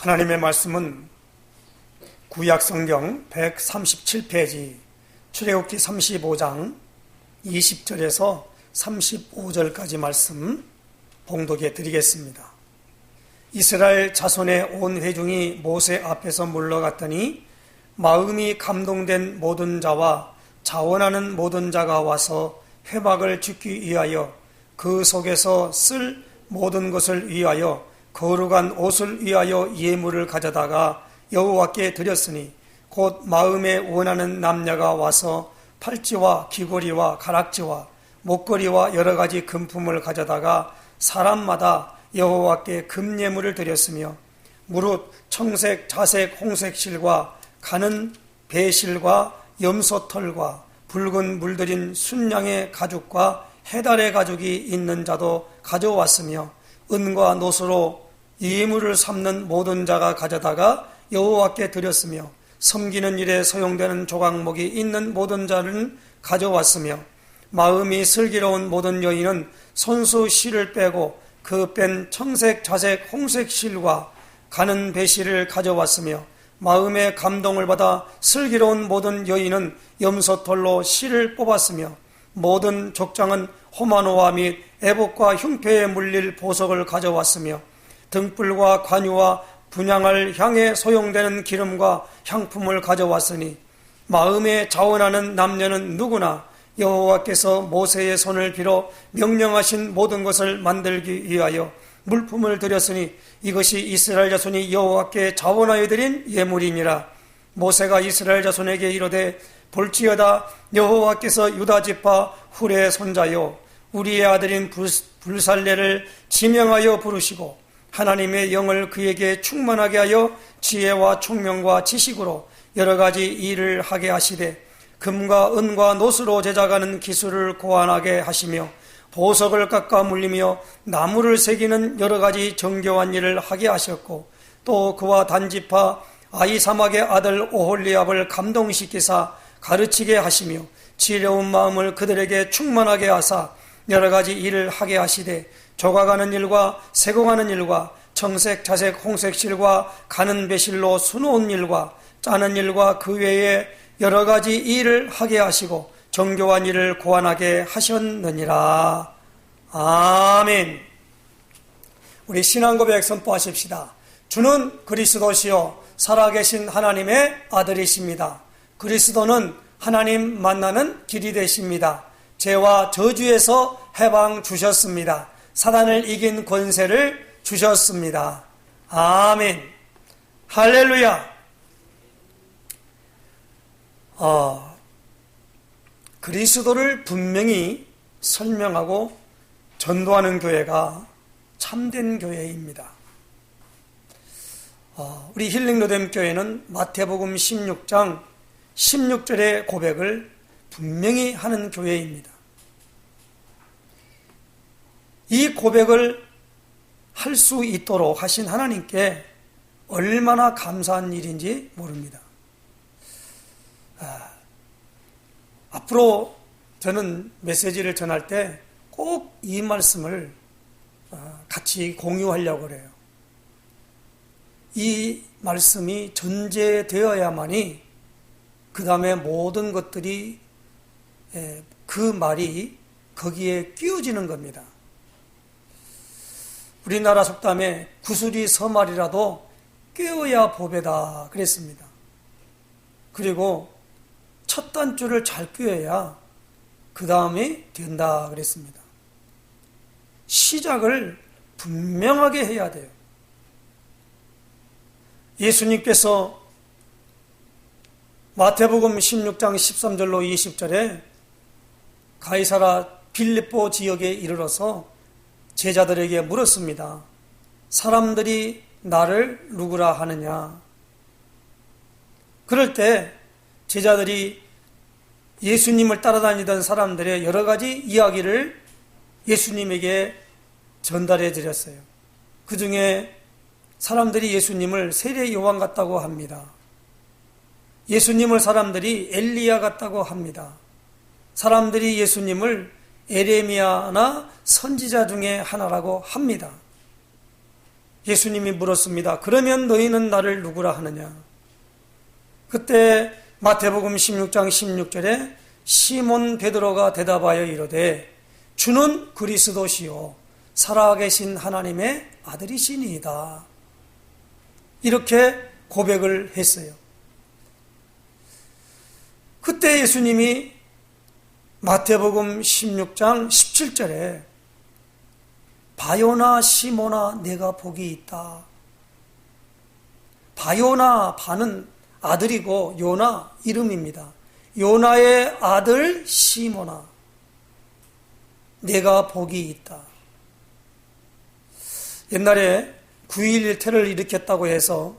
하나님의 말씀은 구약성경 137페이지 출애굽기 35장 20절에서 35절까지 말씀 봉독해 드리겠습니다. 이스라엘 자손의 온 회중이 모세 앞에서 물러갔더니 마음이 감동된 모든 자와 자원하는 모든 자가 와서 회막을 짓기 위하여 그 속에서 쓸 모든 것을 위하여 거룩한 옷을 위하여 예물을 가져다가 여호와께 드렸으니 곧 마음에 원하는 남녀가 와서 팔찌와 귀걸이와 가락지와 목걸이와 여러 가지 금품을 가져다가 사람마다 여호와께 금예물을 드렸으며 무릇 청색, 자색, 홍색 실과 가는 배실과 염소털과 붉은 물들인 순양의 가죽과 해달의 가죽이 있는 자도 가져왔으며 은과 노수로 예물을 삼는 모든 자가 가져다가 여호와께 드렸으며 섬기는 일에 소용되는 조각목이 있는 모든 자는 가져왔으며 마음이 슬기로운 모든 여인은 손수 실을 빼고 그 뺀 청색, 자색, 홍색 실과 가는 배실을 가져왔으며 마음의 감동을 받아 슬기로운 모든 여인은 염소털로 실을 뽑았으며 모든 족장은 호마노와 및 애복과 흉패에 물릴 보석을 가져왔으며 등불과 관유와 분향을 향해 소용되는 기름과 향품을 가져왔으니 마음에 자원하는 남녀는 누구나 여호와께서 모세의 손을 빌어 명령하신 모든 것을 만들기 위하여 물품을 드렸으니 이것이 이스라엘 자손이 여호와께 자원하여 드린 예물이니라. 모세가 이스라엘 자손에게 이르되 볼지어다 여호와께서 유다 지파 훌의 손자요 우리의 아들인 불살레를 지명하여 부르시고 하나님의 영을 그에게 충만하게 하여 지혜와 총명과 지식으로 여러 가지 일을 하게 하시되 금과 은과 노수로 제작하는 기술을 고안하게 하시며 보석을 깎아 물리며 나무를 새기는 여러 가지 정교한 일을 하게 하셨고 또 그와 단지파 아히사막의 아들 오홀리압을 감동시키사 가르치게 하시며 지혜로운 마음을 그들에게 충만하게 하사 여러 가지 일을 하게 하시되 조각하는 일과 세공하는 일과 청색, 자색, 홍색 실과 가는 배실로 수놓은 일과 짜는 일과 그 외에 여러 가지 일을 하게 하시고 정교한 일을 고안하게 하셨느니라. 아멘. 우리 신앙고백 선포하십시다. 주는 그리스도시요 살아계신 하나님의 아들이십니다. 그리스도는 하나님 만나는 길이 되십니다. 죄와 저주에서 해방 주셨습니다. 사단을 이긴 권세를 주셨습니다. 아멘. 할렐루야. 그리스도를 분명히 설명하고 전도하는 교회가 참된 교회입니다. 우리 힐링로뎀 교회는 마태복음 16장 16절의 고백을 분명히 하는 교회입니다. 이 고백을 할 수 있도록 하신 하나님께 얼마나 감사한 일인지 모릅니다. 앞으로 저는 메시지를 전할 때 꼭 이 말씀을 같이 공유하려고 그래요. 이 말씀이 전제되어야만이 그 다음에 모든 것들이 그 말이 거기에 끼워지는 겁니다. 우리나라 속담에 구슬이 서말이라도 꿰어야 보배다 그랬습니다. 그리고 첫 단줄을 잘 꿰어야 그 다음에 된다 그랬습니다. 시작을 분명하게 해야 돼요. 예수님께서 마태복음 16장 13절로 20절에 가이사라 빌립보 지역에 이르러서 제자들에게 물었습니다. 사람들이 나를 누구라 하느냐? 그럴 때 제자들이 예수님을 따라다니던 사람들의 여러 가지 이야기를 예수님에게 전달해 드렸어요. 그 중에 사람들이 예수님을 세례 요한 같다고 합니다. 예수님을 사람들이 엘리야 같다고 합니다. 사람들이 예수님을 에레미야나 선지자 중에 하나라고 합니다. 예수님이 물었습니다. 그러면 너희는 나를 누구라 하느냐? 그때 마태복음 16장 16절에 시몬 베드로가 대답하여 이르되 주는 그리스도시요 살아계신 하나님의 아들이시니이다. 이렇게 고백을 했어요. 그때 예수님이 마태복음 16장 17절에 바요나 시모나 내가 복이 있다. 바요나, 바는 아들이고 요나 이름입니다. 요나의 아들 시모나 내가 복이 있다. 옛날에 9.11 테러를 일으켰다고 해서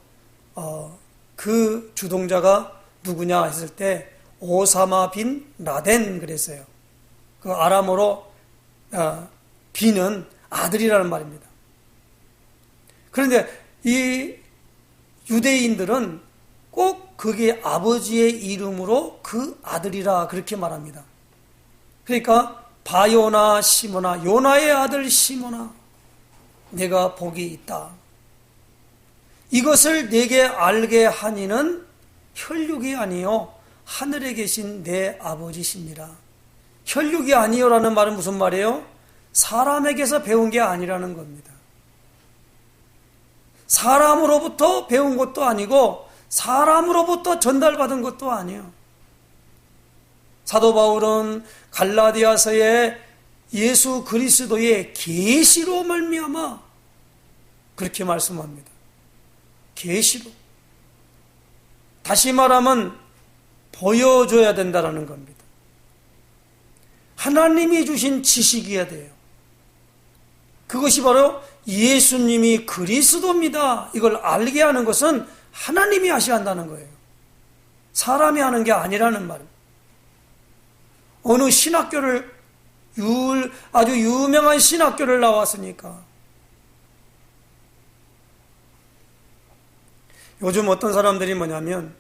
그 주동자가 누구냐 했을 때 오사마 빈 라덴 그랬어요. 그 아람어로 빈은 아들이라는 말입니다. 그런데 이 유대인들은 꼭 그게 아버지의 이름으로 그 아들이라 그렇게 말합니다. 그러니까 바요나 시모나 요나의 아들 시모나 내가 복이 있다. 이것을 내게 알게 하니는 혈육이 아니요 하늘에 계신 내 아버지시니라. 혈육이 아니요라는 말은 무슨 말이에요? 사람에게서 배운 게 아니라는 겁니다. 사람으로부터 배운 것도 아니고 사람으로부터 전달받은 것도 아니에요. 사도 바울은 갈라디아서에 예수 그리스도의 계시로 말미암아 그렇게 말씀합니다. 계시로. 다시 말하면 보여줘야 된다는 겁니다. 하나님이 주신 지식이어야 돼요. 그것이 바로 예수님이 그리스도입니다. 이걸 알게 하는 것은 하나님이 하셔야 한다는 거예요. 사람이 하는 게 아니라는 말입니다. 어느 신학교를 아주 유명한 신학교를 나왔으니까 요즘 어떤 사람들이 뭐냐면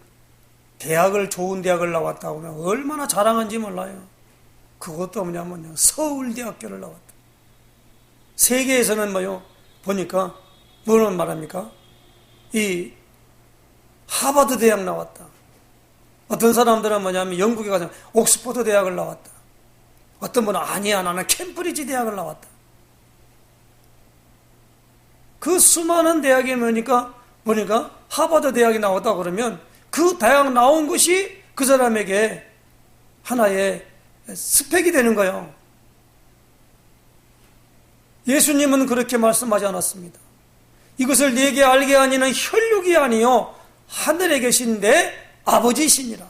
대학을 좋은 대학을 나왔다고 하면 얼마나 자랑한지 몰라요. 그것도 뭐냐면요 서울대학교를 나왔다. 세계에서는 뭐요 보니까 뭐라는 말합니까? 이 하버드 대학 나왔다. 어떤 사람들은 뭐냐면 영국에 가서 옥스퍼드 대학을 나왔다. 어떤 분은 아니야 나는 캠브리지 대학을 나왔다. 그 수많은 대학에 보니까 하버드 대학이 나왔다 그러면 그 대학 나온 것이 그 사람에게 하나의 스펙이 되는 거예요. 예수님은 그렇게 말씀하지 않았습니다. 이것을 네게 알게 하니는 혈육이 아니요 하늘에 계신 내 아버지시니라.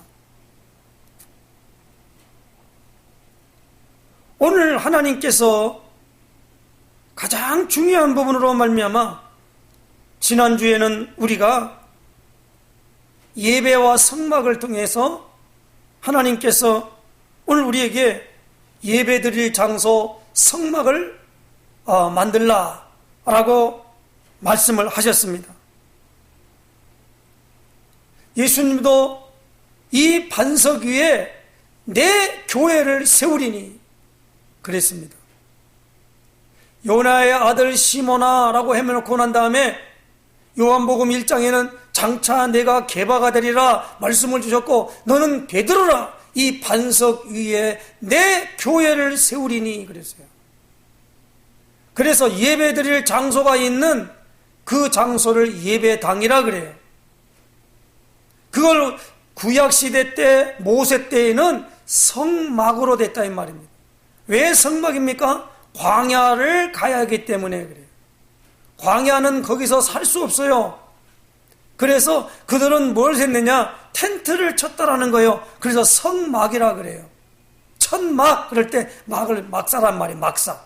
오늘 하나님께서 가장 중요한 부분으로 말미암아 지난주에는 우리가 예배와 성막을 통해서 하나님께서 오늘 우리에게 예배드릴 장소 성막을 만들라라고 말씀을 하셨습니다. 예수님도 이 반석 위에 내 교회를 세우리니 그랬습니다. 요나의 아들 시모나라고 해놓고 난 다음에 요한복음 1장에는 장차 내가 게바가 되리라 말씀을 주셨고 너는 베드로라 이 반석 위에 내 교회를 세우리니 그랬어요. 그래서 예배드릴 장소가 있는 그 장소를 예배당이라 그래요. 그걸 구약시대 때 모세 때에는 성막으로 됐다 이 말입니다. 왜 성막입니까? 광야를 가야 하기 때문에 그래요. 광야는 거기서 살 수 없어요. 그래서 그들은 뭘 했느냐? 텐트를 쳤다라는 거예요. 그래서 성막이라 그래요. 천막 그럴 때 막사란 말이에요. 막사.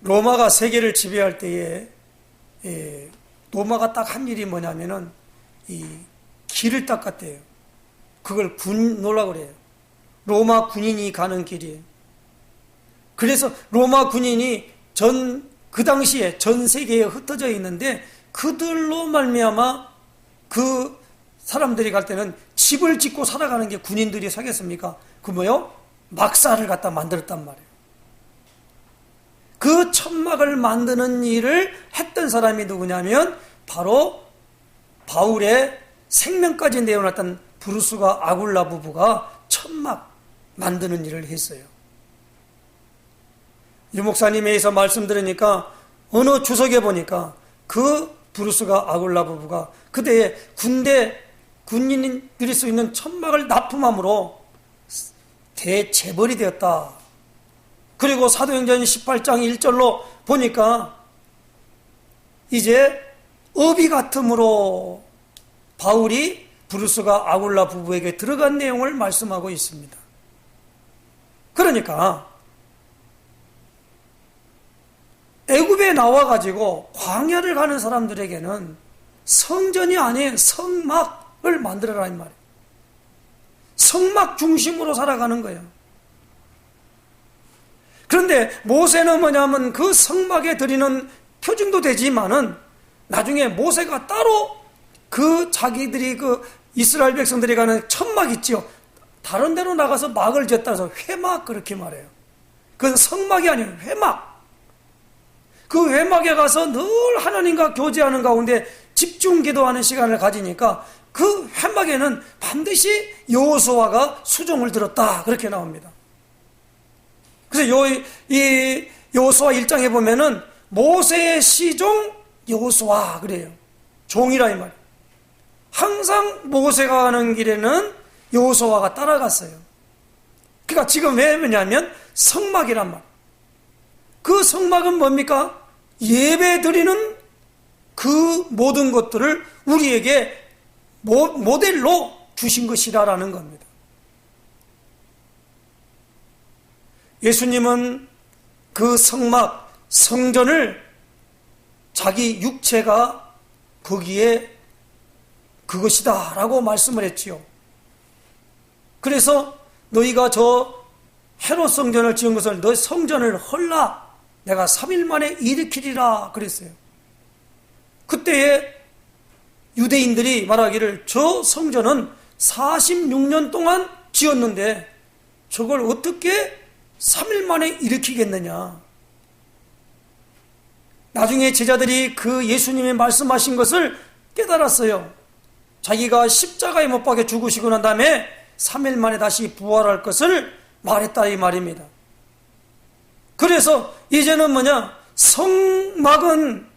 로마가 세계를 지배할 때에 로마가 딱 한 일이 뭐냐면은 이 길을 닦았대요. 그걸 군노라고 그래요. 로마 군인이 가는 길이에요. 그래서 로마 군인이 그 당시에 전 세계에 흩어져 있는데 그들로 말미암아 그 사람들이 갈 때는 집을 짓고 살아가는 게 군인들이 사겠습니까? 그 뭐요? 막사를 갖다 만들었단 말이에요. 그 천막을 만드는 일을 했던 사람이 누구냐면 바로 바울의 생명까지 내어놨던 브루스와 아굴라 부부가 천막 만드는 일을 했어요. 유 목사님에서 말씀 들으니까 어느 주석에 보니까 그 브루스가 아굴라 부부가 그때의 군인들이 수 있는 천막을 납품함으로 대재벌이 되었다. 그리고 사도행전 18장 1절로 보니까 이제 업이 같음으로 바울이 브루스가 아굴라 부부에게 들어간 내용을 말씀하고 있습니다. 그러니까 애굽에 나와가지고 광야를 가는 사람들에게는 성전이 아닌 성막을 만들어라는 말이에요. 성막 중심으로 살아가는 거예요. 그런데 모세는 뭐냐면 그 성막에 드리는 표징도 되지만은 나중에 모세가 따로 그 자기들이 그 이스라엘 백성들이 가는 천막 있지요. 다른 데로 나가서 막을 지었다 해서 회막 그렇게 말해요. 그건 성막이 아니에요. 회막. 그 회막에 가서 늘 하나님과 교제하는 가운데 집중 기도하는 시간을 가지니까 그 회막에는 반드시 여호수아가 수종을 들었다 그렇게 나옵니다. 그래서 이 여호수아 1장에 보면은 모세의 시종 여호수아 그래요. 종이라 이 말이에요. 항상 모세가 가는 길에는 여호수아가 따라갔어요. 그러니까 지금 왜 왜냐면 성막이란 말. 그 성막은 뭡니까? 예배 드리는 그 모든 것들을 우리에게 모델로 주신 것이라는 겁니다. 예수님은 그 성막, 성전을 자기 육체가 거기에 그것이다 라고 말씀을 했지요. 그래서 너희가 저 헤롯 성전을 지은 것을 너 성전을 헐라 내가 3일 만에 일으키리라 그랬어요. 그때에 유대인들이 말하기를 저 성전은 46년 동안 지었는데 저걸 어떻게 3일 만에 일으키겠느냐. 나중에 제자들이 그 예수님이 말씀하신 것을 깨달았어요. 자기가 십자가에 못 박혀 죽으시고 난 다음에 3일 만에 다시 부활할 것을 말했다 이 말입니다. 그래서 이제는 뭐냐, 성막은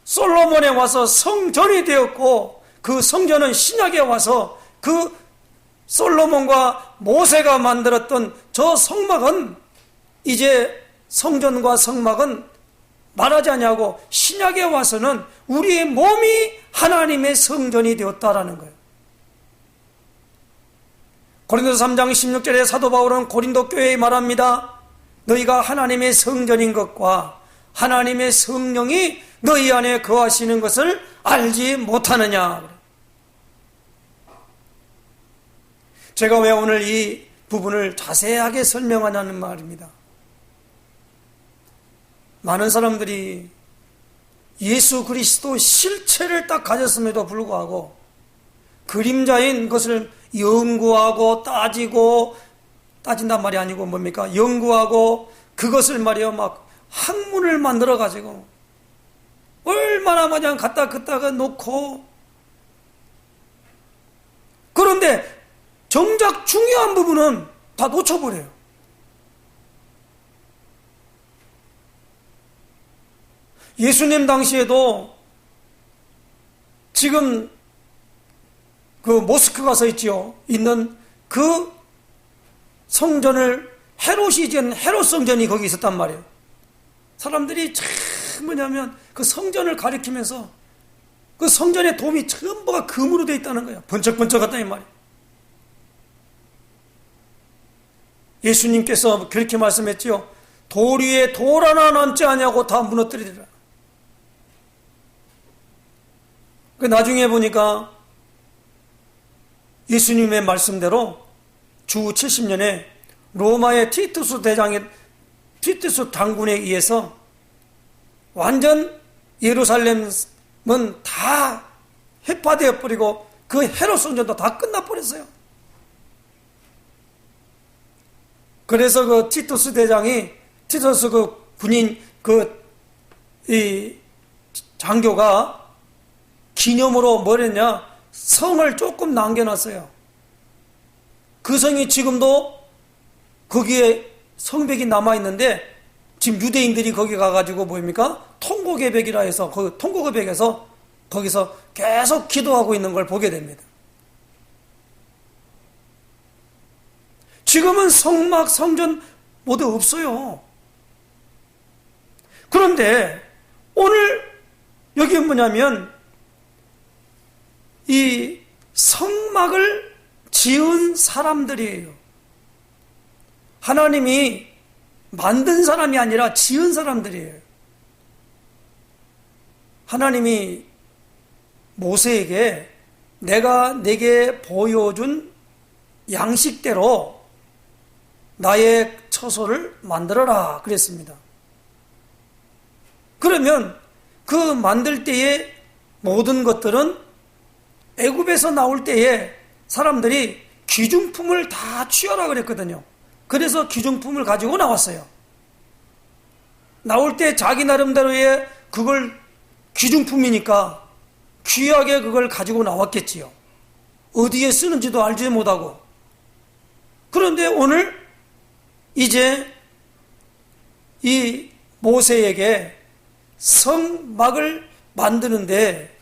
솔로몬에 와서 성전이 되었고 그 성전은 신약에 와서 그 솔로몬과 모세가 만들었던 저 성막은 이제 성전과 성막은 말하지 않냐고 신약에 와서는 우리의 몸이 하나님의 성전이 되었다라는 거예요. 고린도서 3장 16절에 사도 바울은 고린도 교회에 말합니다. 너희가 하나님의 성전인 것과 하나님의 성령이 너희 안에 거하시는 것을 알지 못하느냐. 제가 왜 오늘 이 부분을 자세하게 설명하냐는 말입니다. 많은 사람들이 예수 그리스도 실체를 딱 가졌음에도 불구하고 그림자인 것을 연구하고 따진단 말이 아니고 뭡니까? 연구하고 그것을 말이요 막 학문을 만들어 가지고 얼마나 마냥 갖다가 놓고, 그런데 정작 중요한 부분은 다 놓쳐버려요. 예수님 당시에도 지금 그 모스크 가서 있는 그 성전을 헤롯이 지은 헤롯 성전이 거기 있었단 말이에요. 사람들이 참 뭐냐면 그 성전을 가리키면서 그 성전의 돔이 전부가 금으로 되어 있다는 거예요. 번쩍번쩍하다 이 말이에요. 예수님께서 그렇게 말씀했지요. 돌 위에 돌 하나 남지 아니하고 다 무너뜨리리라. 그 나중에 보니까 예수님의 말씀대로 주 70년에 로마의 티투스 장군에 의해서 완전 예루살렘은 다 해파되어 버리고 그 헤롯 성전도 다 끝나버렸어요. 그래서 그 티투스 그 군인 이 장교가 기념으로 뭘 했냐? 성을 조금 남겨놨어요. 그 성이 지금도 거기에 성벽이 남아있는데, 지금 유대인들이 거기 가가지고 뭡니까? 통곡의 벽이라 해서, 그 통곡의 벽에서 거기서 계속 기도하고 있는 걸 보게 됩니다. 지금은 성막, 성전 모두 없어요. 그런데 오늘 여기 뭐냐면 이 성막을 지은 사람들이에요. 하나님이 만든 사람이 아니라 지은 사람들이에요. 하나님이 모세에게 내가 내게 보여준 양식대로 나의 처소를 만들어라 그랬습니다. 그러면 그 만들 때의 모든 것들은 애굽에서 나올 때에 사람들이 귀중품을 다 취하라 그랬거든요. 그래서 귀중품을 가지고 나왔어요. 나올 때 자기 나름대로의 그걸 귀중품이니까 귀하게 그걸 가지고 나왔겠지요. 어디에 쓰는지도 알지 못하고. 그런데 오늘 이제 이 모세에게 성막을 만드는데,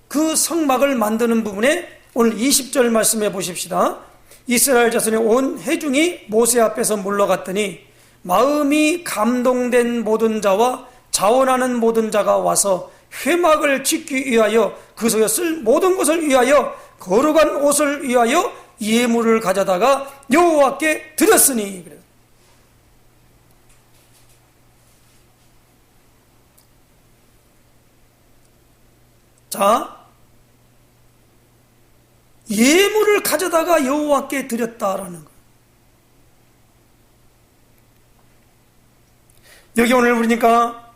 그 성막을 만드는 부분에 오늘 20절 말씀해 보십시다. 이스라엘 자손의 온 회중이 모세 앞에서 물러갔더니 마음이 감동된 모든 자와 자원하는 모든 자가 와서 회막을 짓기 위하여 그 속에 쓸 모든 것을 위하여 거룩한 옷을 위하여 예물을 가져다가 여호와께 드렸으니. 자, 예물을 가져다가 여호와께 드렸다라는 거. 여기 오늘 보니까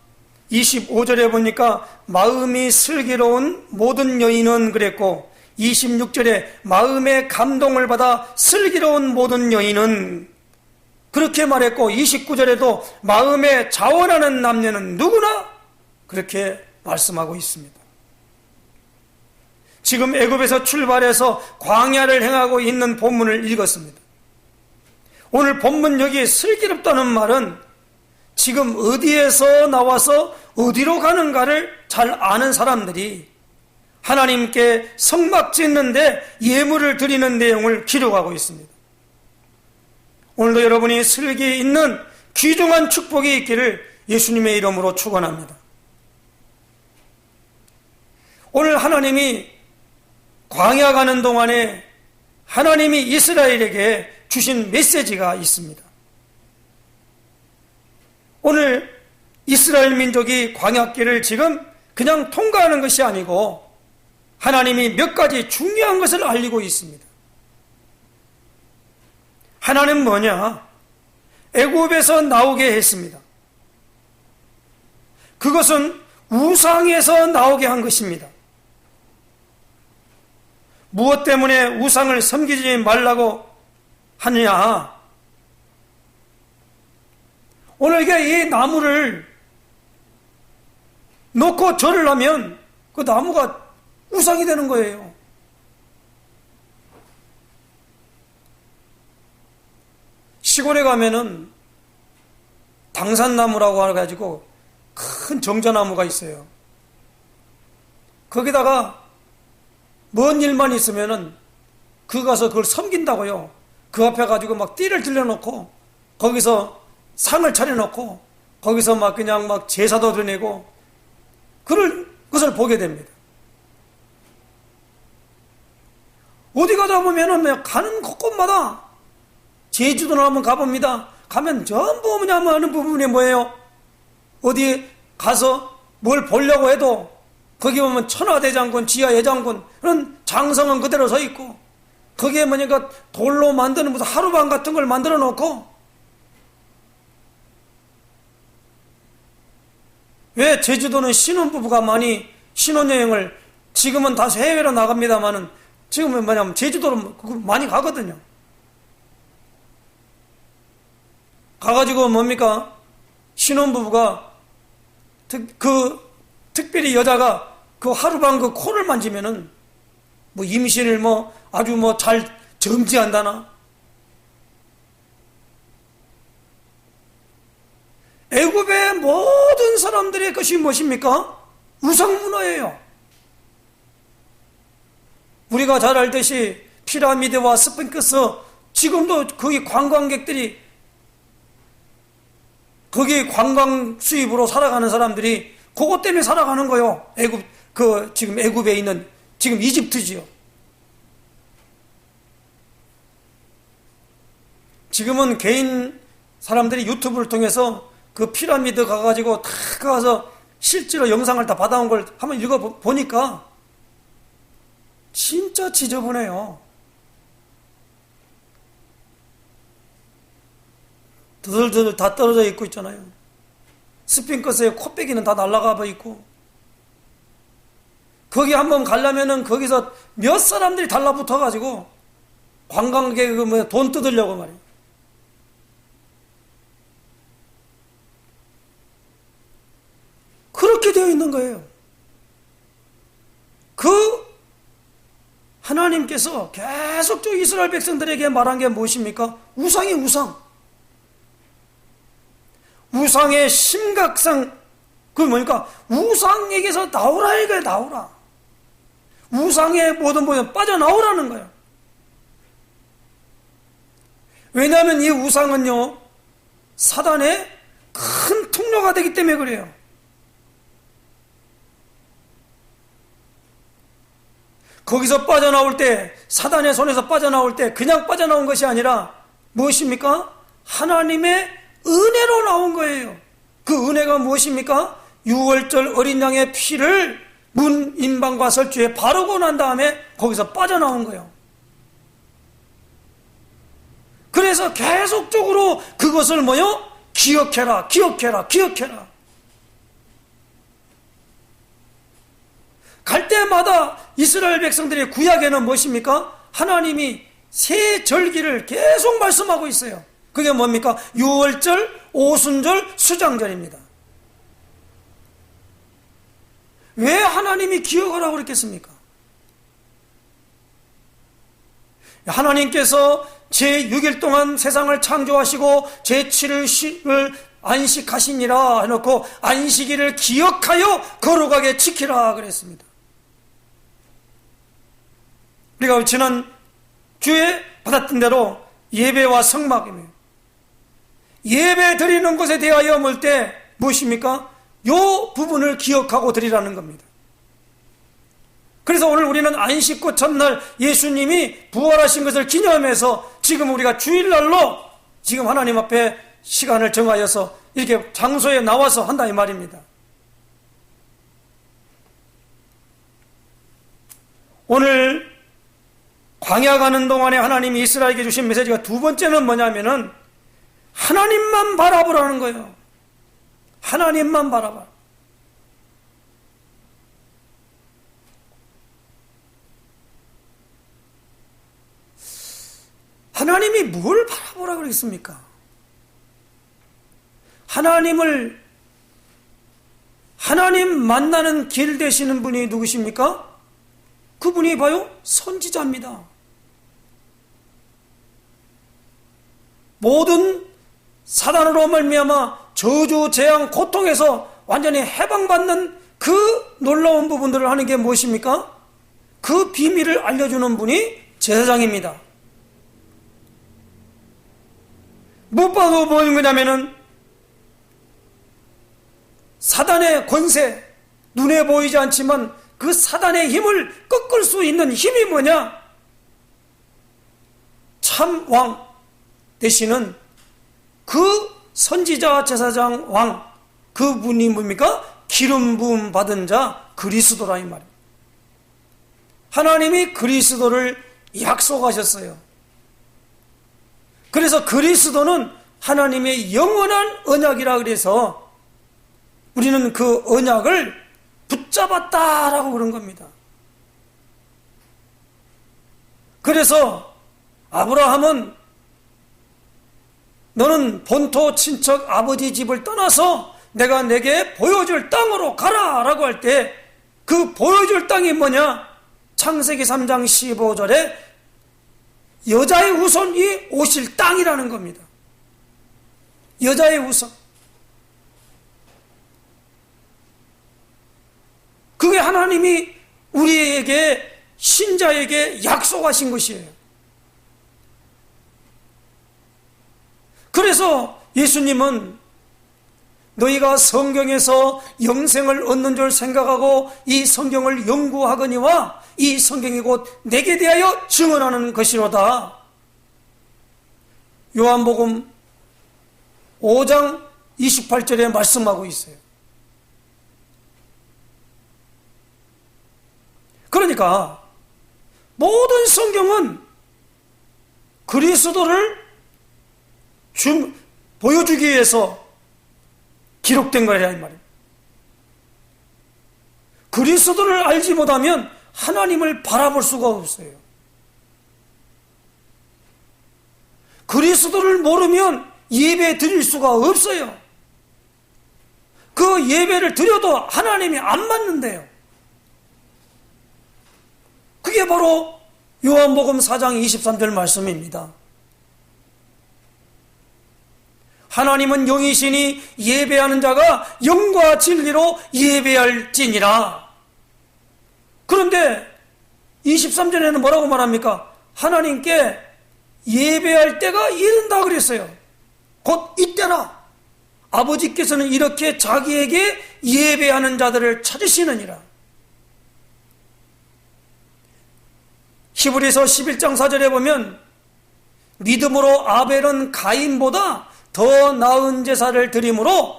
25절에 보니까 마음이 슬기로운 모든 여인은 그랬고, 26절에 마음의 감동을 받아 슬기로운 모든 여인은 그렇게 말했고, 29절에도 마음에 자원하는 남녀는 누구나 그렇게 말씀하고 있습니다. 지금 애굽에서 출발해서 광야를 행하고 있는 본문을 읽었습니다. 오늘 본문 여기 슬기롭다는 말은 지금 어디에서 나와서 어디로 가는가를 잘 아는 사람들이 하나님께 성막 짓는데 예물을 드리는 내용을 기록하고 있습니다. 오늘도 여러분이 슬기 있는 귀중한 축복이 있기를 예수님의 이름으로 축원합니다. 오늘 하나님이 광야 가는 동안에 하나님이 이스라엘에게 주신 메시지가 있습니다. 오늘 이스라엘 민족이 광야길을 지금 그냥 통과하는 것이 아니고 하나님이 몇 가지 중요한 것을 알리고 있습니다. 하나는 뭐냐? 애굽에서 나오게 했습니다. 그것은 우상에서 나오게 한 것입니다. 무엇 때문에 우상을 섬기지 말라고 하느냐? 오늘 이 나무를 놓고 절을 하면 그 나무가 우상이 되는 거예요. 시골에 가면은 당산나무라고 해가지고 큰 정자나무가 있어요. 거기다가 먼 일만 있으면은 그 가서 그걸 섬긴다고요. 그 앞에 가지고 막 띠를 들려놓고 거기서 상을 차려놓고 거기서 막 그냥 막 제사도 드리고 그럴 것을 보게 됩니다. 어디 가다 보면은 가는 곳곳마다 제주도를 한번 가봅니다. 가면 전부 뭐냐면 하는 부분이 뭐예요? 어디 가서 뭘 보려고 해도 거기 보면 천하대장군, 지하예장군 그런 장성은 그대로 서 있고 거기에 뭐니까 돌로 만드는 무슨 하루방 같은 걸 만들어 놓고 왜 제주도는 신혼부부가 많이 신혼여행을 지금은 다시 해외로 나갑니다만은 지금은 뭐냐면 제주도로 많이 가거든요. 가가지고 뭡니까? 신혼부부가 특별히 여자가 그 하룻밤 그 코를 만지면은 뭐 임신을 뭐 아주 뭐 잘 정지한다나. 애굽의 모든 사람들의 것이 무엇입니까? 우상문화예요. 우리가 잘 알듯이 피라미드와 스핑크스, 지금도 거기 관광객들이, 거기 관광 수입으로 살아가는 사람들이 그것 때문에 살아가는 거요. 지금 애굽에 있는, 지금 이집트지요. 지금은 개인 사람들이 유튜브를 통해서 그 피라미드 가가지고 다 가서 실제로 영상을 다 받아온 걸 한번 읽어보니까 진짜 지저분해요. 드들드들 다 떨어져 있고 있잖아요. 스핑크스의 코빼기는 다 날아가 버 있고, 거기 한번 가려면은 거기서 몇 사람들이 달라붙어가지고 관광객 돈 뜯으려고 말이에요. 그렇게 되어 있는 거예요. 그 하나님께서 계속적으로 이스라엘 백성들에게 말한 게 무엇입니까? 우상이 우상. 우상의 심각성, 그게 뭐니까? 우상에게서 나오라 이거예요, 나오라. 우상의 모든 빠져나오라는 거예요. 왜냐하면 이 우상은요, 사단의 큰 통로가 되기 때문에 그래요. 거기서 빠져나올 때, 사단의 손에서 빠져나올 때 그냥 빠져나온 것이 아니라 무엇입니까? 하나님의 은혜로 나온 거예요. 그 은혜가 무엇입니까? 유월절 어린 양의 피를 문 임방과 설주에 바르고 난 다음에 거기서 빠져나온 거예요. 그래서 계속적으로 그것을 뭐요? 기억해라, 기억해라, 기억해라. 갈 때마다 이스라엘 백성들의 구약에는 무엇입니까? 하나님이 새 절기를 계속 말씀하고 있어요. 그게 뭡니까? 유월절, 오순절, 수장절입니다. 왜 하나님이 기억하라고 그랬겠습니까? 하나님께서 제6일 동안 세상을 창조하시고 제7일 안식하시니라 해놓고 안식일을 기억하여 거룩하게 지키라 그랬습니다. 우리가 지난 주에 받았던 대로 예배와 성막이며, 예배 드리는 것에 대하여 물 때 무엇입니까? 요 부분을 기억하고 드리라는 겁니다. 그래서 오늘 우리는 안식구 첫날 예수님이 부활하신 것을 기념해서 지금 우리가 주일날로 지금 하나님 앞에 시간을 정하여서 이렇게 장소에 나와서 한다 이 말입니다. 오늘 광야 가는 동안에 하나님이 이스라엘에게 주신 메시지가 두 번째는 뭐냐면은 하나님만 바라보라는 거예요. 하나님만 바라봐. 하나님이 뭘 바라보라 그랬습니까? 하나님 만나는 길 되시는 분이 누구십니까? 그분이 봐요, 선지자입니다. 모든 사단으로 말미암아 저주, 재앙, 고통에서 완전히 해방받는 그 놀라운 부분들을 하는 게 무엇입니까? 그 비밀을 알려주는 분이 제사장입니다. 무엇보다도 뭐인 거냐면은 사단의 권세, 눈에 보이지 않지만 그 사단의 힘을 꺾을 수 있는 힘이 뭐냐? 참 왕 되시는 그 선지자, 제사장, 왕, 그분이 뭡니까? 기름 부음 받은 자 그리스도라 이 말입니다. 하나님이 그리스도를 약속하셨어요. 그래서 그리스도는 하나님의 영원한 언약이라 그래서 우리는 그 언약을 붙잡았다라고 그런 겁니다. 그래서 아브라함은 너는 본토 친척 아버지 집을 떠나서 내가 내게 보여줄 땅으로 가라 라고 할 때 그 보여줄 땅이 뭐냐? 창세기 3장 15절에 여자의 후손이 오실 땅이라는 겁니다. 여자의 후손. 그게 하나님이 우리에게 신자에게 약속하신 것이에요. 그래서 예수님은 너희가 성경에서 영생을 얻는 줄 생각하고 이 성경을 연구하거니와 이 성경이 곧 내게 대하여 증언하는 것이로다. 요한복음 5장 28절에 말씀하고 있어요. 그러니까 모든 성경은 그리스도를 보여주기 위해서 기록된 거라 이 말이에요. 그리스도를 알지 못하면 하나님을 바라볼 수가 없어요. 그리스도를 모르면 예배 드릴 수가 없어요. 그 예배를 드려도 하나님이 안 받는데요. 그게 바로 요한복음 4장 23절 말씀입니다. 하나님은 영이시니 예배하는 자가 영과 진리로 예배할지니라. 그런데 23절에는 뭐라고 말합니까? 하나님께 예배할 때가 이른다 그랬어요. 곧 이때라. 아버지께서는 이렇게 자기에게 예배하는 자들을 찾으시느니라. 히브리서 11장 4절에 보면 믿음으로 아벨은 가인보다 더 나은 제사를 드림으로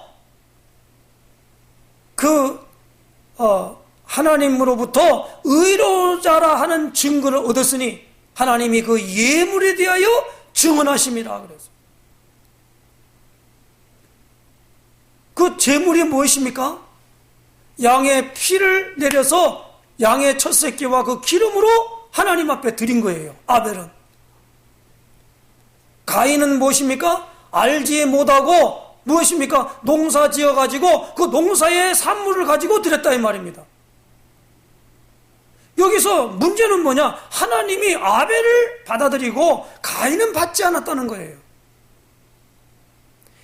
하나님으로부터 의로자라 하는 증거를 얻었으니 하나님이 그 예물에 대하여 증언하심이라 그래서 그 제물이 무엇입니까? 양의 피를 내려서 양의 첫 새끼와 그 기름으로 하나님 앞에 드린 거예요. 아벨은. 가인은 무엇입니까? 알지 못하고 무엇입니까? 농사 지어가지고 그 농사의 산물을 가지고 드렸다 이 말입니다. 여기서 문제는 뭐냐? 하나님이 아벨을 받아들이고 가인은 받지 않았다는 거예요.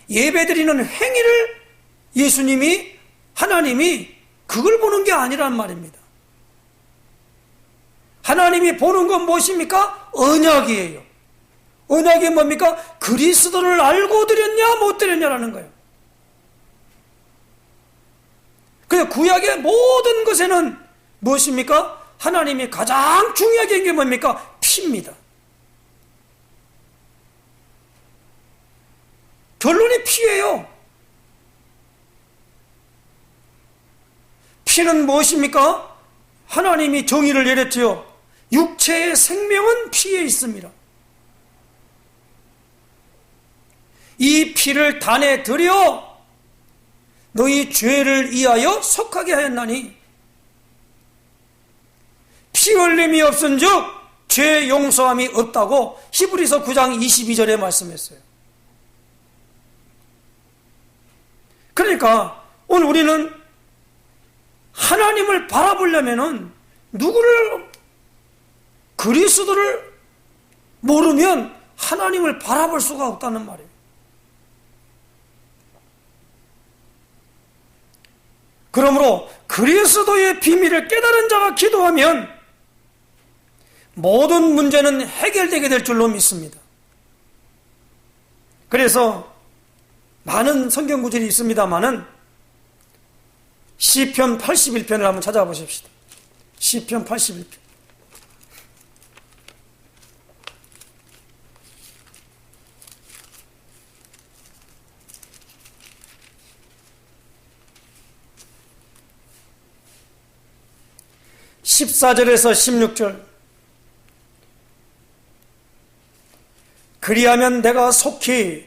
예배드리는 행위를 예수님이 하나님이 그걸 보는 게 아니란 말입니다. 하나님이 보는 건 무엇입니까? 언약이에요. 언약이 뭡니까? 그리스도를 알고 드렸냐 못 드렸냐라는 거예요. 그 구약의 모든 것에는 무엇입니까? 하나님이 가장 중요하게 한 게 뭡니까? 피입니다. 결론이 피예요. 피는 무엇입니까? 하나님이 정의를 내렸지요. 육체의 생명은 피에 있습니다. 이 피를 단에 들여 너희 죄를 이하여 속하게 하였나니 피 흘림이 없은즉 죄 용서함이 없다고 히브리서 9장 22절에 말씀했어요. 그러니까 오늘 우리는 하나님을 바라보려면은 누구를 그리스도를 모르면 하나님을 바라볼 수가 없다는 말이에요. 그러므로 그리스도의 비밀을 깨달은 자가 기도하면 모든 문제는 해결되게 될 줄로 믿습니다. 그래서 많은 성경 구절이 있습니다만은 시편 81편을 한번 찾아보십시다. 시편 81편. (14절에서 16절) 그리하면 내가 속히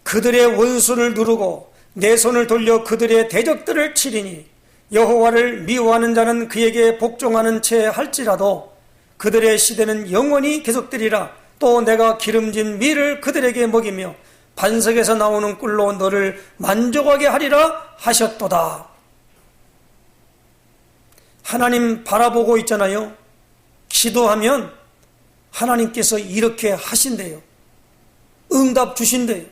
그들의 원수를 누르고 내 손을 돌려 그들의 대적들을 치리니 여호와를 미워하는 자는 그에게 복종하는 채 할지라도 그들의 시대는 영원히 계속되리라. 또 내가 기름진 밀을 그들에게 먹이며 반석에서 나오는 꿀로 너를 만족하게 하리라 하셨도다. 하나님 바라보고 있잖아요. 기도하면 하나님께서 이렇게 하신대요. 응답 주신대요.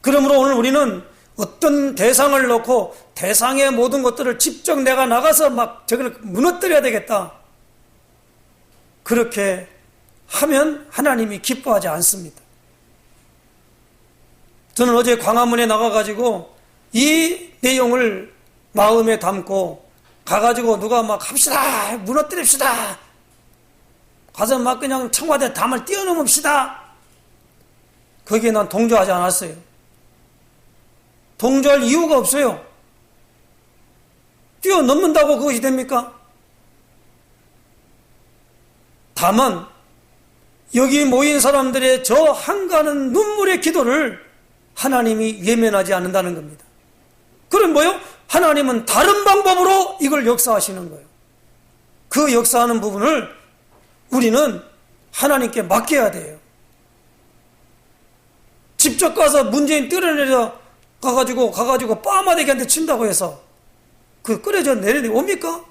그러므로 오늘 우리는 어떤 대상을 놓고 대상의 모든 것들을 직접 내가 나가서 막 저걸 무너뜨려야 되겠다. 그렇게 하면 하나님이 기뻐하지 않습니다. 저는 어제 광화문에 나가가지고 이 내용을 마음에 담고 가가지고 누가 막 합시다, 무너뜨립시다, 가서 막 그냥 청와대 담을 뛰어넘읍시다. 거기에 난 동조하지 않았어요. 동조할 이유가 없어요. 뛰어넘는다고 그것이 됩니까? 다만 여기 모인 사람들의 저 한가는 눈물의 기도를 하나님이 외면하지 않는다는 겁니다. 그럼 뭐요? 하나님은 다른 방법으로 이걸 역사하시는 거예요. 그 역사하는 부분을 우리는 하나님께 맡겨야 돼요. 직접 가서 문재인 끌어내려 가가지고 빠마대기한테 친다고 해서 그 끌어져 내려옵니까?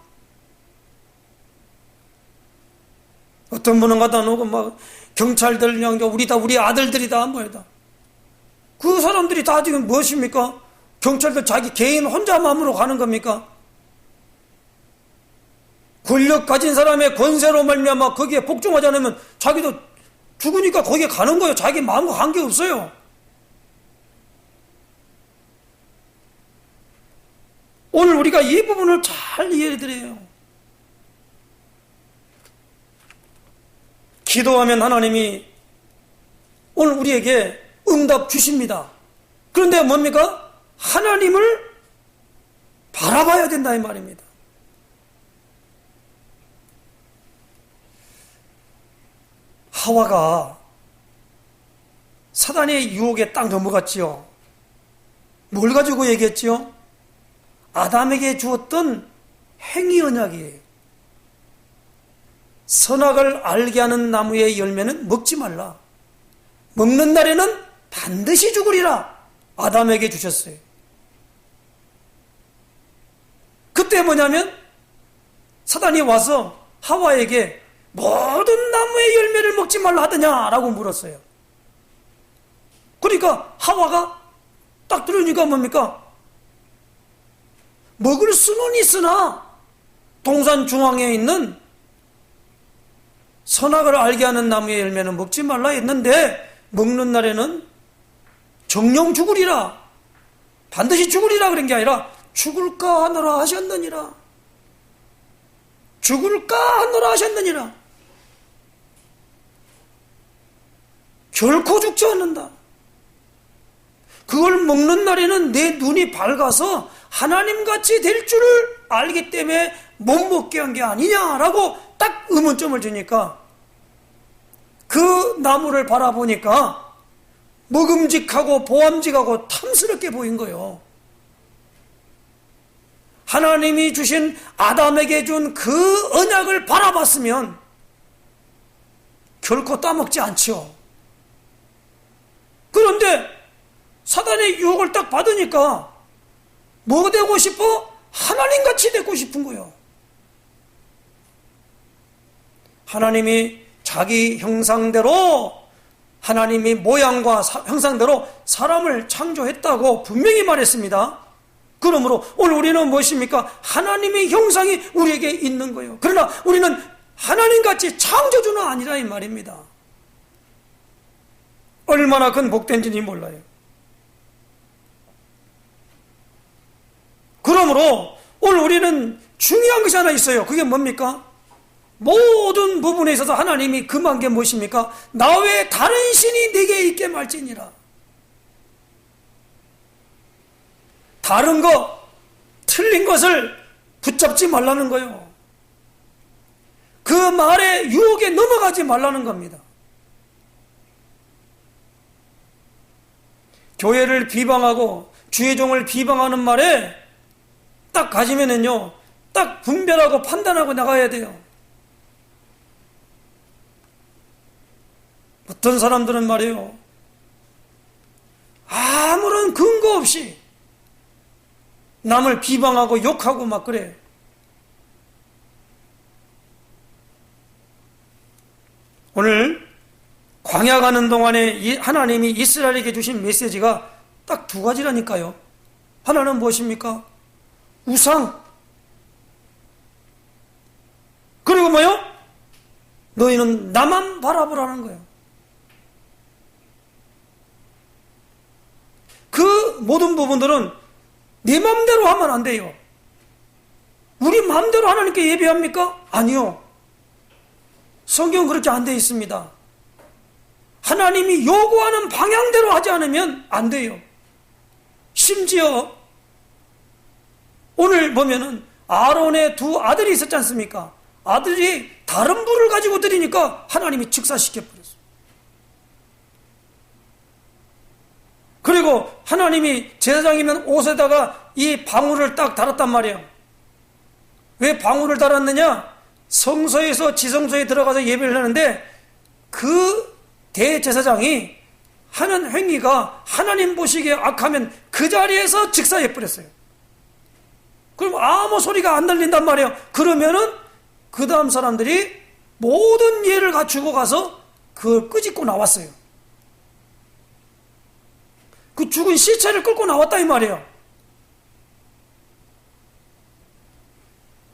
어떤 분은 갖다 놓고 막 경찰들 그냥 우리 아들들이다 뭐이다. 그 사람들이 다 지금 무엇입니까? 경찰들 자기 개인 혼자 마음으로 가는 겁니까? 권력 가진 사람의 권세로 말미암아 거기에 복종하지 않으면 자기도 죽으니까 거기에 가는 거예요. 자기 마음과 관계없어요. 오늘 우리가 이 부분을 잘 이해해드려요. 기도하면 하나님이 오늘 우리에게 응답 주십니다. 그런데 뭡니까? 하나님을 바라봐야 된다 이 말입니다. 하와가 사단의 유혹에 딱 넘어갔지요. 뭘 가지고 얘기했지요? 아담에게 주었던 행위 언약이에요. 선악을 알게 하는 나무의 열매는 먹지 말라. 먹는 날에는 반드시 죽으리라. 아담에게 주셨어요. 그때 뭐냐면 사단이 와서 하와에게 모든 나무의 열매를 먹지 말라 하더냐라고 물었어요. 그러니까 하와가 딱 들으니까 뭡니까? 먹을 수는 있으나 동산 중앙에 있는 선악을 알게 하는 나무의 열매는 먹지 말라 했는데 먹는 날에는 정령 죽으리라, 반드시 죽으리라 그런 게 아니라 죽을까 하노라 하셨느니라. 죽을까 하노라 하셨느니라. 결코 죽지 않는다. 그걸 먹는 날에는 내 눈이 밝아서 하나님같이 될 줄을 알기 때문에 못 먹게 한 게 아니냐라고 딱 의문점을 주니까 그 나무를 바라보니까 먹음직하고 보암직하고 탐스럽게 보인 거예요. 하나님이 주신 아담에게 준 그 언약을 바라봤으면 결코 따먹지 않죠. 그런데 사단의 유혹을 딱 받으니까 뭐 되고 싶어? 하나님같이 되고 싶은 거예요. 하나님이 자기 형상대로, 하나님이 모양과 형상대로 사람을 창조했다고 분명히 말했습니다. 그러므로 오늘 우리는 무엇입니까? 하나님의 형상이 우리에게 있는 거예요. 그러나 우리는 하나님같이 창조주는 아니라 이 말입니다. 얼마나 큰 복된지는 몰라요. 그러므로 오늘 우리는 중요한 것이 하나 있어요. 그게 뭡니까? 모든 부분에 있어서 하나님이 금한 게 무엇입니까? 나 외에 다른 신이 네게 있게 말지니라. 다른 거, 틀린 것을 붙잡지 말라는 거예요. 그 말에 유혹에 넘어가지 말라는 겁니다. 교회를 비방하고 주의 종을 비방하는 말에 딱 가지면은요, 딱 분별하고 판단하고 나가야 돼요. 어떤 사람들은 말이에요, 아무런 근거 없이 남을 비방하고 욕하고 막 그래요. 오늘 광야 가는 동안에 하나님이 이스라엘에게 주신 메시지가 딱 두 가지라니까요. 하나는 무엇입니까? 우상. 그리고 뭐요? 너희는 나만 바라보라는 거예요. 그 모든 부분들은 네 마음대로 하면 안 돼요. 우리 마음대로 하나님께 예배합니까? 아니요. 성경은 그렇게 안 되어 있습니다. 하나님이 요구하는 방향대로 하지 않으면 안 돼요. 심지어 오늘 보면은 아론의 두 아들이 있었지 않습니까? 아들이 다른 불을 가지고 드리니까 하나님이 즉사시켜버렸어요. 그리고 하나님이 제사장이면 옷에다가 이 방울을 딱 달았단 말이에요. 왜 방울을 달았느냐? 성소에서 지성소에 들어가서 예배를 하는데 그 대제사장이 하는 행위가 하나님 보시기에 악하면 그 자리에서 즉사해버렸어요. 그럼 아무 소리가 안 들린단 말이에요. 그러면은 그 다음 사람들이 모든 예를 갖추고 가서 그걸 끄집고 나왔어요. 그 죽은 시체를 끌고 나왔다 이 말이에요.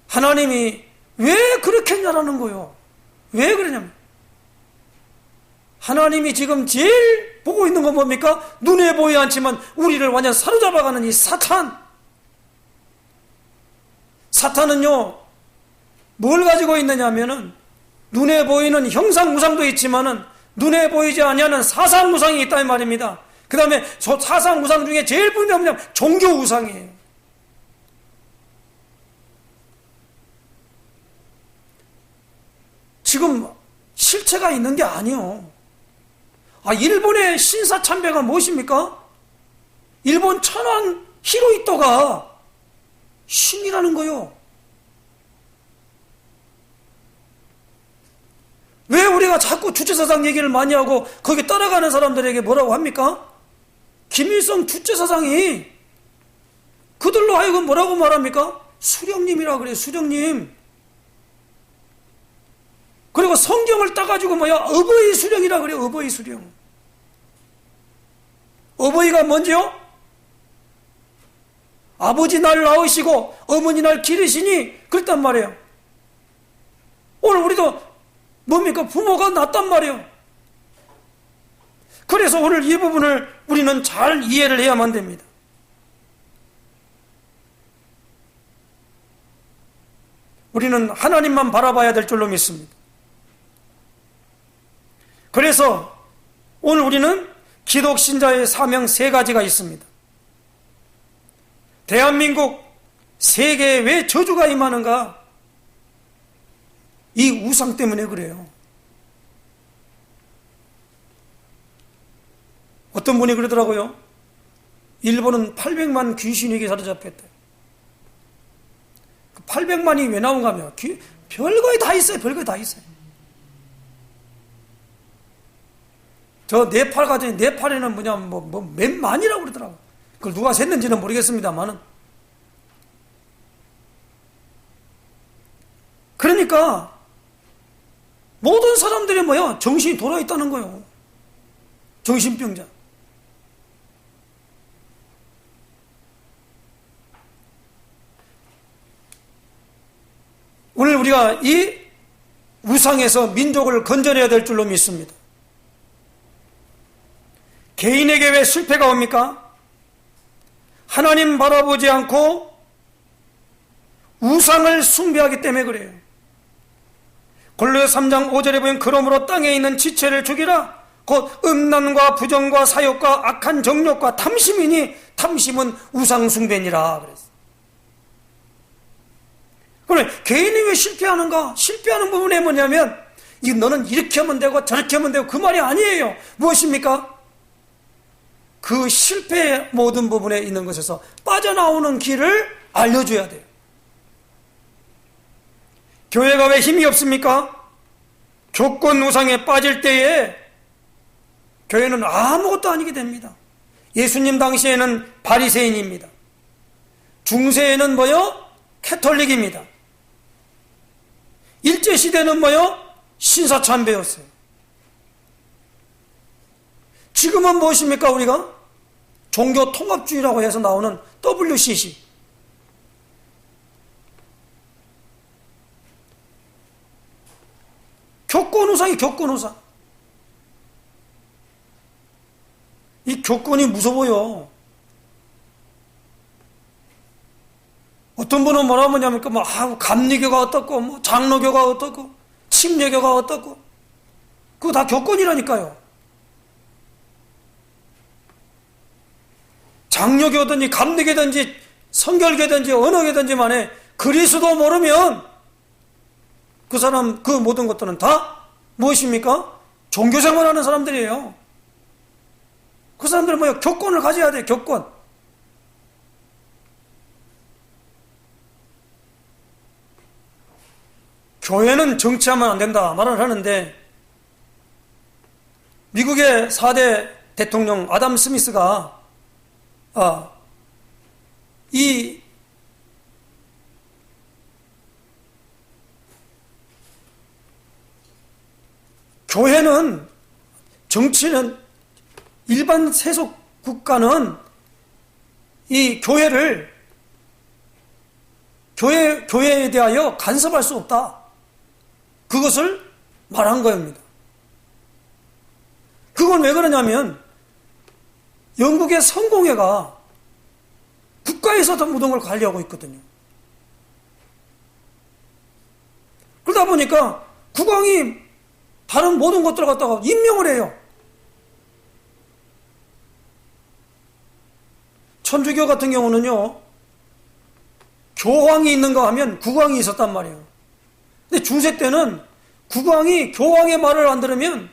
하나님이 왜 그렇게 했냐라는 거예요. 왜 그러냐면 하나님이 지금 제일 보고 있는 건 뭡니까? 눈에 보이지 않지만 우리를 완전 사로잡아가는 이 사탄. 사탄은요 뭘 가지고 있느냐 하면은 눈에 보이는 형상무상도 있지만은 눈에 보이지 아니하는 사상무상이 있다 이 말입니다. 그 다음에 저 사상무상 중에 제일 분명한 뭐냐면 종교우상이에요. 지금 실체가 있는 게 아니요. 일본의 신사참배가 무엇입니까? 일본 천황 히로히토가 신이라는 거요. 왜 우리가 자꾸 주체사상 얘기를 많이 하고 거기 따라가는 사람들에게 뭐라고 합니까? 김일성 주체사상이 그들로 하여금 뭐라고 말합니까? 수령님이라 그래요. 수령님. 그리고 성경을 따가지고 어버이 수령이라 그래요. 어버이 수령. 어버이가 뭔지요? 아버지 날 낳으시고 어머니 날 기르시니 그랬단 말이에요. 오늘 우리도 뭡니까? 부모가 낳단 말이에요. 그래서 오늘 이 부분을 우리는 잘 이해를 해야만 됩니다. 우리는 하나님만 바라봐야 될 줄로 믿습니다. 그래서 오늘 우리는 기독신자의 사명 세 가지가 있습니다. 대한민국 세계에 왜 저주가 임하는가? 이 우상 때문에 그래요. 어떤 분이 그러더라고요. 일본은 800만 귀신에게 사로잡혔다. 800만이 왜 나온가 하면 별거에 다 있어요. 별거에 다 있어요. 저 네팔 가더니 네팔에는 몇 만이라고 그러더라고요. 그걸 누가 셌는지는 모르겠습니다만은. 그러니까 모든 사람들이 정신이 돌아있다는 거예요. 정신병자. 오늘 우리가 이 우상에서 민족을 건져내야 될 줄로 믿습니다. 개인에게 왜 실패가 옵니까? 하나님 바라보지 않고 우상을 숭배하기 때문에 그래요. 골로새 3장 5절에 보면 그러므로 땅에 있는 지체를 죽이라. 곧 음란과 부정과 사욕과 악한 정욕과 탐심이니 탐심은 우상 숭배니라 그랬어요. 그래 개인이 왜 실패하는가? 실패하는 부분이 뭐냐면 너는 이렇게 하면 되고 저렇게 하면 되고 그 말이 아니에요. 무엇입니까? 그 실패의 모든 부분에 있는 것에서 빠져나오는 길을 알려줘야 돼요. 교회가 왜 힘이 없습니까? 교권 우상에 빠질 때에 교회는 아무것도 아니게 됩니다. 예수님 당시에는 바리새인입니다. 중세에는 뭐요? 캐톨릭입니다. 일제시대는 뭐요? 신사참배였어요. 지금은 무엇입니까? 우리가 종교통합주의라고 해서 나오는 WCC. 교권우상이 교권우상. 이 교권이 무서워요. 어떤 분은 뭐라 하냐니까 감리교가 어떻고 장로교가 어떻고 침례교가 어떻고 그거 다 교권이라니까요. 장로교든지 감리교든지 성결교든지 어느 교든지 만에 그리스도 모르면 그 사람 그 모든 것들은 다 무엇입니까? 종교생활하는 사람들이에요. 그 사람들은 뭐야? 교권을 가져야 돼요. 교권. 교회는 정치하면 안 된다 말을 하는데 미국의 4대 대통령 아담 스미스가 이 교회는 정치는 일반 세속 국가는 이 교회에 대하여 간섭할 수 없다. 그것을 말한 겁니다. 그건 왜 그러냐면 영국의 성공회가 국가에서 모든 걸 관리하고 있거든요. 그러다 보니까 국왕이 다른 모든 것들을 갖다가 임명을 해요. 천주교 같은 경우는요, 교황이 있는가 하면 국왕이 있었단 말이에요. 근데 중세 때는 국왕이 교황의 말을 안 들으면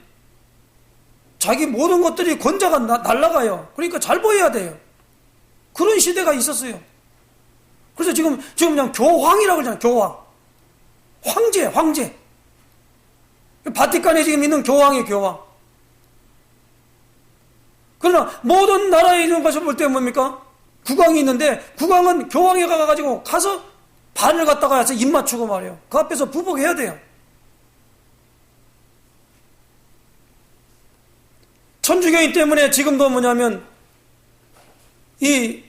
자기 모든 것들이 권자가 날아가요. 그러니까 잘 보여야 돼요. 그런 시대가 있었어요. 그래서 지금 그냥 교황이라고 그러잖아요. 교황. 황제. 바티칸에 지금 있는 교황이 교황. 그러나 모든 나라에 있는 것을 볼 때 뭡니까? 국왕이 있는데 국왕은 교황에 가서 반을 갖다가 해서 입 맞추고 말이에요. 그 앞에서 부복해야 돼요. 천주교인 때문에 지금도 뭐냐면 이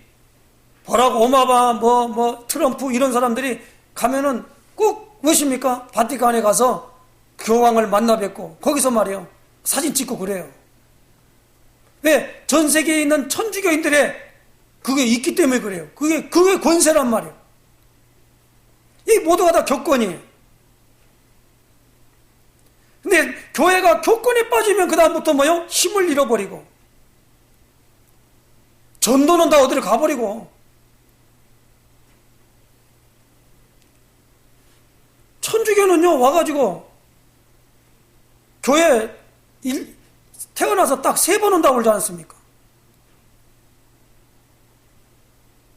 버락 오바마 트럼프 이런 사람들이 가면은 꼭 무엇입니까? 바티칸에 가서 교황을 만나 뵙고 거기서 말이에요. 사진 찍고 그래요. 왜? 전 세계에 있는 천주교인들의 그게 있기 때문에 그래요. 그게 권세란 말이에요. 이 모두가 다 교권이에요. 근데 교회가 교권에 빠지면 그다음부터 뭐요? 힘을 잃어버리고 전도는 다 어디를 가버리고 천주교는요 와가지고 교회 태어나서 딱 3번 온다고 그러지 않습니까?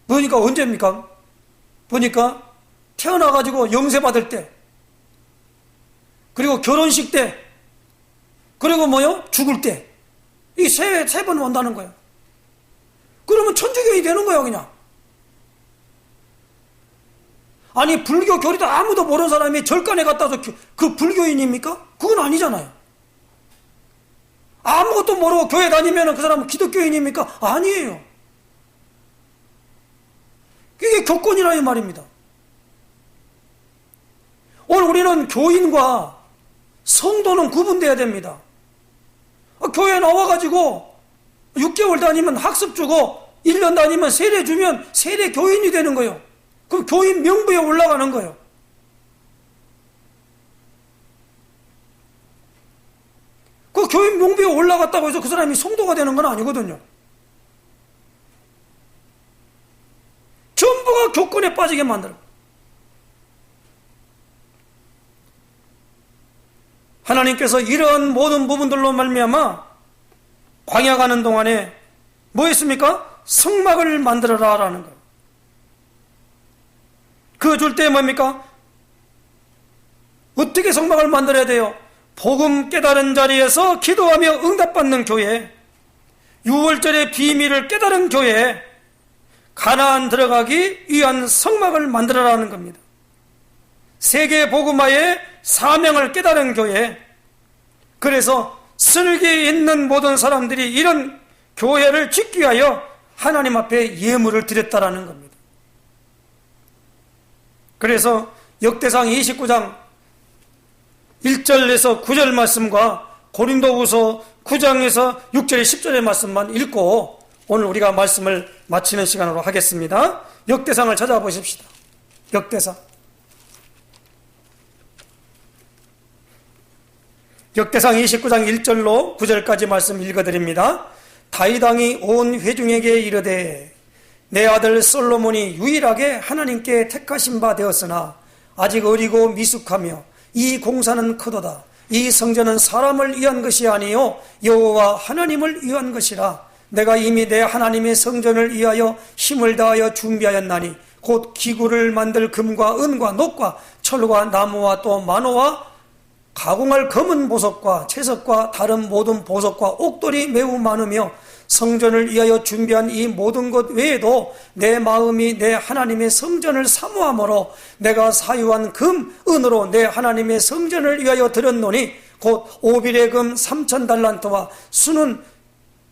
보니까 언제입니까? 보니까 태어나가지고 영세 받을 때, 그리고 결혼식 때, 그리고 뭐요? 죽을 때. 이 세 번 온다는 거예요. 그러면 천주교인이 되는 거예요, 그냥. 아니, 불교 교리도 아무도 모르는 사람이 절간에 갔다 와서 그 불교인입니까? 그건 아니잖아요. 아무것도 모르고 교회 다니면 그 사람은 기독교인입니까? 아니에요. 이게 교권이라는 말입니다. 오늘 우리는 교인과 성도는 구분돼야 됩니다. 교회 나와가지고 6개월 다니면 학습 주고 1년 다니면 세례 주면 세례 교인이 되는 거예요. 그럼 교인 명부에 올라가는 거예요. 그 교인 명부에 올라갔다고 해서 그 사람이 성도가 되는 건 아니거든요. 전부가 교권에 빠지게 만들어. 하나님께서 이런 모든 부분들로 말미암아 광야 가는 동안에 뭐 했습니까? 성막을 만들어라 라는 거예요. 그 줄 때 뭡니까? 어떻게 성막을 만들어야 돼요? 복음 깨달은 자리에서 기도하며 응답받는 교회, 유월절의 비밀을 깨달은 교회, 가나안 들어가기 위한 성막을 만들어라는 겁니다. 세계 복음화의 사명을 깨달은 교회, 그래서 설계에 있는 모든 사람들이 이런 교회를 짓기 위하여 하나님 앞에 예물을 드렸다라는 겁니다. 그래서 역대상 29장 1절에서 9절 말씀과 고린도후서 9장에서 6절에 10절의 말씀만 읽고 오늘 우리가 말씀을 마치는 시간으로 하겠습니다. 역대상을 찾아보십시다. 역대상 29장 1절로 9절까지 말씀 읽어드립니다. 다윗 왕이 온 회중에게 이르되 내 아들 솔로몬이 유일하게 하나님께 택하신 바 되었으나 아직 어리고 미숙하며 이 공사는 크도다. 이 성전은 사람을 위한 것이 아니요 여호와 하나님을 위한 것이라. 내가 이미 내 하나님의 성전을 위하여 힘을 다하여 준비하였나니 곧 기구를 만들 금과 은과 녹과 철과 나무와 또 만호와 가공할 검은 보석과 채석과 다른 모든 보석과 옥돌이 매우 많으며 성전을 위하여 준비한 이 모든 것 외에도 내 마음이 내 하나님의 성전을 사모함으로 내가 사유한 금, 은으로 내 하나님의 성전을 위하여 드렸노니 곧 오빌의 금 3,000달란트와 수는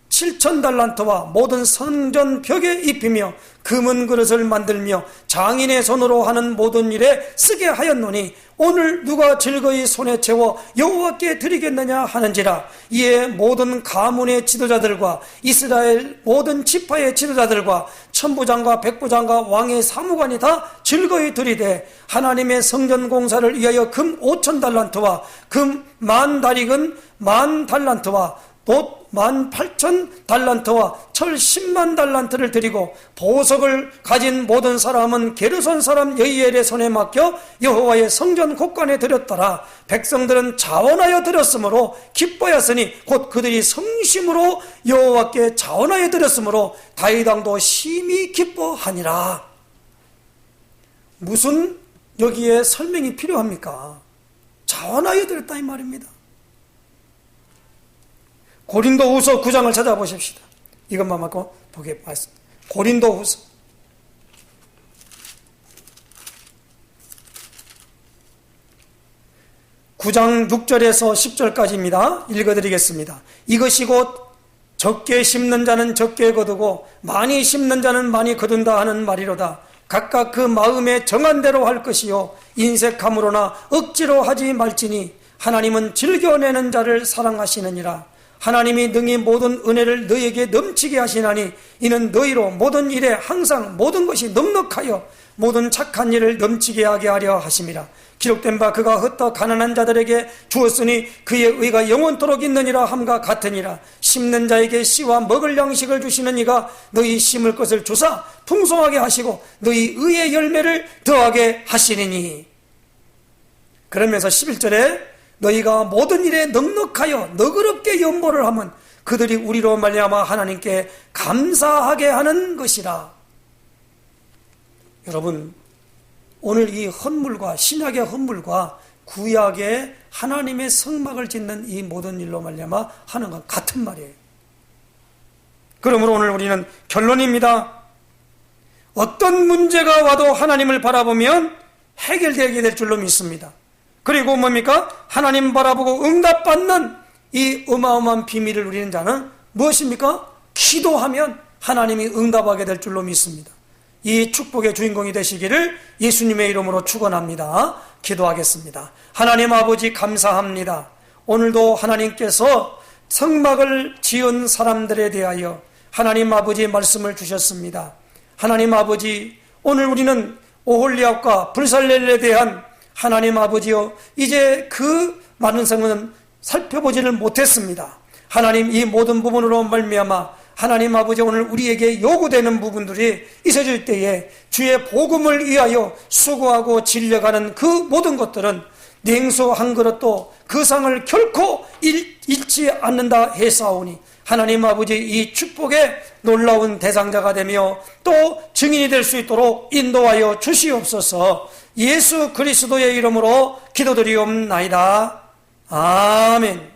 7,000달란트와 모든 성전 벽에 입히며 금은 그릇을 만들며 장인의 손으로 하는 모든 일에 쓰게 하였노니 오늘 누가 즐거이 손에 채워 여호와께 드리겠느냐 하는지라. 이에 모든 가문의 지도자들과 이스라엘 모든 지파의 지도자들과 천부장과 백부장과 왕의 사무관이 다 즐거이 드리되 하나님의 성전 공사를 위하여 금 5,000달란트와 금 10,000다릭은 10,000달란트와 돛 18,000달란트와 철 100,000달란트를 드리고 보석을 가진 모든 사람은 게르손 사람 여이엘의 손에 맡겨 여호와의 성전 곳간에 드렸더라. 백성들은 자원하여 드렸으므로 기뻐하였으니 곧 그들이 성심으로 여호와께 자원하여 드렸으므로 다윗 왕도 심히 기뻐하니라. 무슨 여기에 설명이 필요합니까? 자원하여 드렸다 이 말입니다. 고린도후서 9장을 찾아보십시다. 이것만 갖고 보겠습니다. 고린도후서 9장 6절에서 10절까지입니다. 읽어드리겠습니다. 이것이 곧 적게 심는 자는 적게 거두고 많이 심는 자는 많이 거둔다 하는 말이로다. 각각 그 마음에 정한 대로 할 것이요 인색함으로나 억지로 하지 말지니 하나님은 즐겨내는 자를 사랑하시느니라. 하나님이 능히 모든 은혜를 너희에게 넘치게 하시나니 이는 너희로 모든 일에 항상 모든 것이 넉넉하여 모든 착한 일을 넘치게 하게 하려 하심이라. 기록된 바 그가 흩어 가난한 자들에게 주었으니 그의 의가 영원토록 있느니라 함과 같으니라. 심는 자에게 씨와 먹을 양식을 주시는 이가 너희 심을 것을 주사 풍성하게 하시고 너희 의의 열매를 더하게 하시리니. 그러면서 11절에 너희가 모든 일에 넉넉하여 너그럽게 연보를 하면 그들이 우리로 말미암아 하나님께 감사하게 하는 것이라. 여러분, 오늘 이 헌물과 신약의 헌물과 구약의 하나님의 성막을 짓는 이 모든 일로 말미암아 하는 건 같은 말이에요. 그러므로 오늘 우리는 결론입니다. 어떤 문제가 와도 하나님을 바라보면 해결되게 될 줄로 믿습니다. 그리고 뭡니까? 하나님 바라보고 응답받는 이 어마어마한 비밀을 누리는 자는 무엇입니까? 기도하면 하나님이 응답하게 될 줄로 믿습니다. 이 축복의 주인공이 되시기를 예수님의 이름으로 축원합니다. 기도하겠습니다. 하나님 아버지 감사합니다. 오늘도 하나님께서 성막을 지은 사람들에 대하여 하나님 아버지 말씀을 주셨습니다. 하나님 아버지, 오늘 우리는 오홀리압과 불살렐에 대한 하나님 아버지여 이제 그 많은 성은 살펴보지를 못했습니다. 하나님 이 모든 부분으로 말미암아 하나님 아버지 오늘 우리에게 요구되는 부분들이 있어질 때에 주의 복음을 위하여 수고하고 질려가는 그 모든 것들은 냉수 한 그릇도 그 상을 결코 잃지 않는다 해사오니 하나님 아버지 이 축복의 놀라운 대상자가 되며 또 증인이 될 수 있도록 인도하여 주시옵소서. 예수 그리스도의 이름으로 기도드리옵나이다. 아멘.